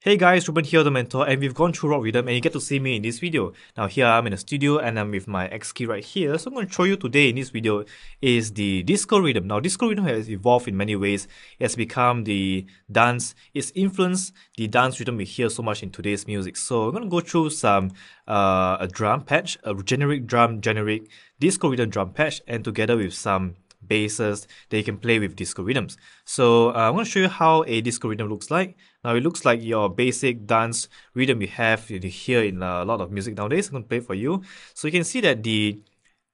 Hey guys, Ruben here, the mentor, and we've gone through rock rhythm and you get to see me in this video. Now here I'm in the studio and I'm with my X key right here. So I'm going to show you today in this video is the disco rhythm. Now disco rhythm has evolved in many ways. It has become the dance, it's influenced the dance rhythm we hear so much in today's music. So I'm going to go through some a drum patch, a generic disco rhythm drum patch, and together with some basses that you can play with disco rhythms. So I'm going to show you how a disco rhythm looks like. Now it looks like your basic dance rhythm you hear in a lot of music nowadays. I'm going to play it for you. So you can see that the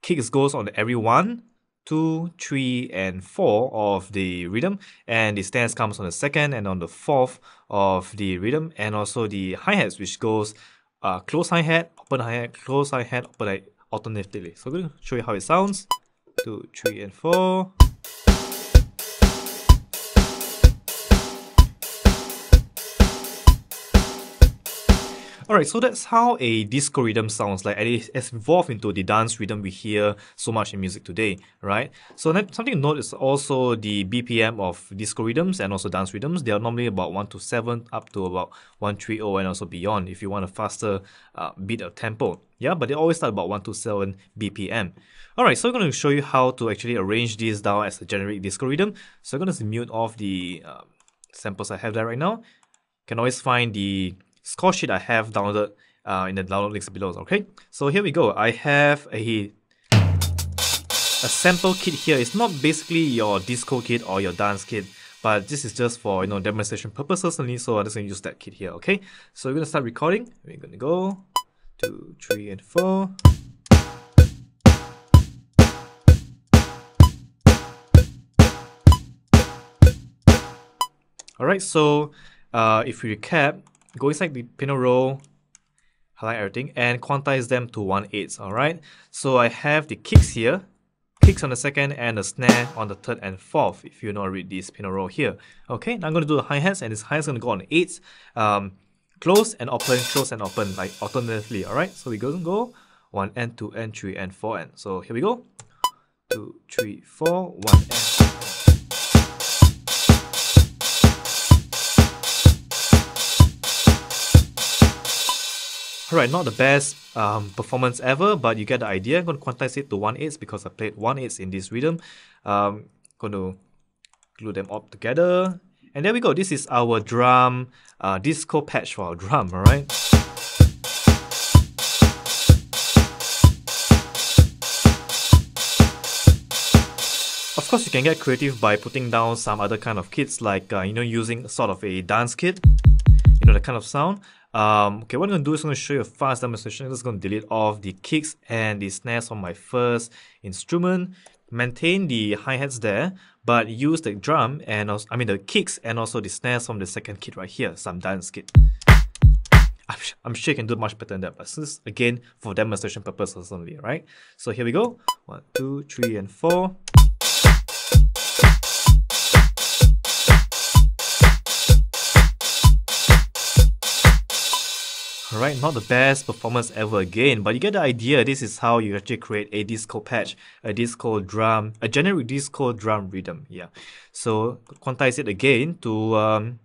kicks goes on every 1, 2, 3, and 4 of the rhythm, and the snares comes on the second and on the fourth of the rhythm, and also the hi-hats which goes close hi-hat, open hi-hat, close hi-hat, open hi-hat alternatively. So I'm going to show you how it sounds. 2, 3, and 4. Alright, so that's how a disco rhythm sounds like, and it has evolved into the dance rhythm we hear so much in music today, right? So something to note is also the BPM of disco rhythms and also dance rhythms. They are normally about 127 up to about 130 and also beyond if you want a faster beat of tempo. Yeah, but they always start about 127 BPM. Alright, so I'm going to show you how to actually arrange this down as a generic disco rhythm. So I'm going to mute off the samples I have there right now. You can always find the score sheet I have downloaded in the download links below. Okay, so here we go. I have a sample kit here. It's not basically your disco kit or your dance kit, but this is just for demonstration purposes only. So I'm just gonna use that kit here. Okay, so we're gonna start recording. We're gonna go 2, 3, and 4. Alright, so if we recap, go inside the piano roll, highlight everything, and quantize them to 1/8. Alright, so I have the kicks here, kicks on the second, and the snare on the third and fourth, if you know read this piano roll here. Okay, now I'm going to do the hi-hats, and this hi-hat's going to go on 8s, close and open, like alternatively. Alright, so we go 1 and 2 and 3 and 4 and. So here we go. 2, 3, 4, 1 and. Alright, not the best performance ever, but you get the idea. I'm going to quantize it to 1/8 because I played 1/8 in this rhythm. Going to glue them all together. And there we go. This is our drum disco patch for our drum, alright? Of course, you can get creative by putting down some other kind of kits like, using sort of a dance kit. That kind of sound. Okay, what I'm going to do is I'm going to show you a fast demonstration. I'm just going to delete off the kicks and the snares on my first instrument. Maintain the hi-hats there, but use the drum and also, the kicks and also the snares from the second kit right here, some dance kit. I'm sure you can do much better than that, but this is again for demonstration purposes only, right? So here we go. 1, 2, 3, and 4. Alright, not the best performance ever again, but you get the idea. This is how you actually create a disco patch, a disco drum, a generic disco drum rhythm. Yeah. So quantize it again to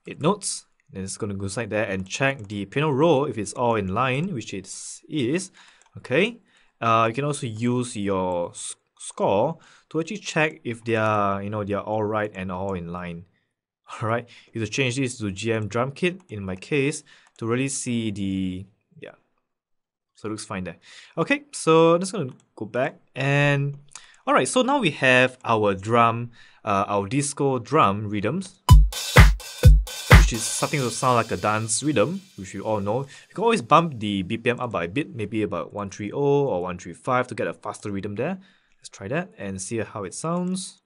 8 notes. Then it's going to go inside there and check the piano roll if it's all in line, which it is. Okay. You can also use your score to actually check if they are, they are all right and all in line. Alright, you have to change this to GM drum kit in my case to really see the, so it looks fine there. Okay, so I'm just going to go back and, alright, so now we have our drum, our disco drum rhythms, which is something to sound like a dance rhythm, which you all know. You can always bump the BPM up by a bit, maybe about 130 or 135 to get a faster rhythm there. Let's try that and see how it sounds.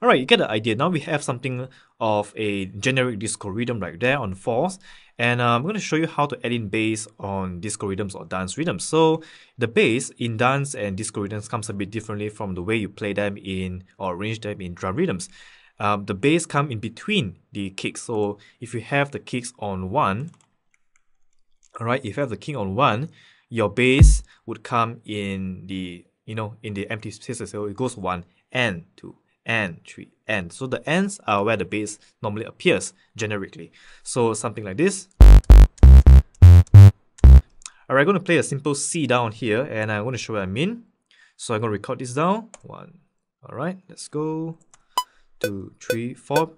Alright, you get the idea. Now we have something of a generic disco rhythm right there on 4s. And I'm going to show you how to add in bass on disco rhythms or dance rhythms. So the bass in dance and disco rhythms comes a bit differently from the way you play them in or arrange them in drum rhythms. The bass comes in between the kicks. So if you have the kicks on 1, alright, if you have the kick on 1, your bass would come in the, in the empty spaces. So it goes 1 and 2. and 3, and. So the ends are where the bass normally appears generically. So something like this. Alright, I'm going to play a simple C down here, and I'm going to show what I mean. So I'm going to record this down. 1. Alright, let's go. 2, 3, 4.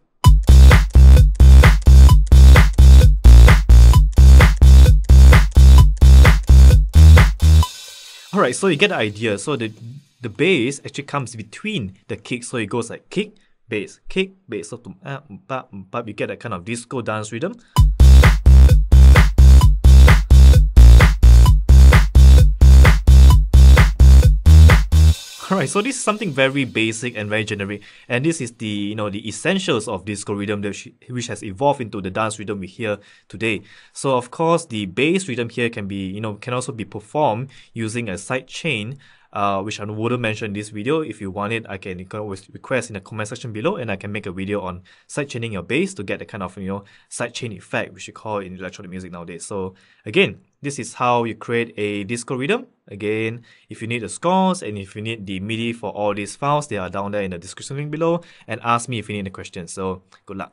Alright, so you get the idea. So the bass actually comes between the kick. So it goes like kick, bass, kick, bass. So you get that kind of disco dance rhythm. Alright, so this is something very basic and very generic, and this is the the essentials of disco rhythm which has evolved into the dance rhythm we hear today. So of course, the bass rhythm here can be can also be performed using a side chain, which I wouldn't mention in this video. If you want it, you can always request in the comment section below, and I can make a video on side chaining your bass to get the kind of side chain effect, which you call in electronic music nowadays. So again, this is how you create a disco rhythm. Again, if you need the scores and if you need the MIDI for all these files, they are down there in the description link below, and ask me if you need any questions. So good luck.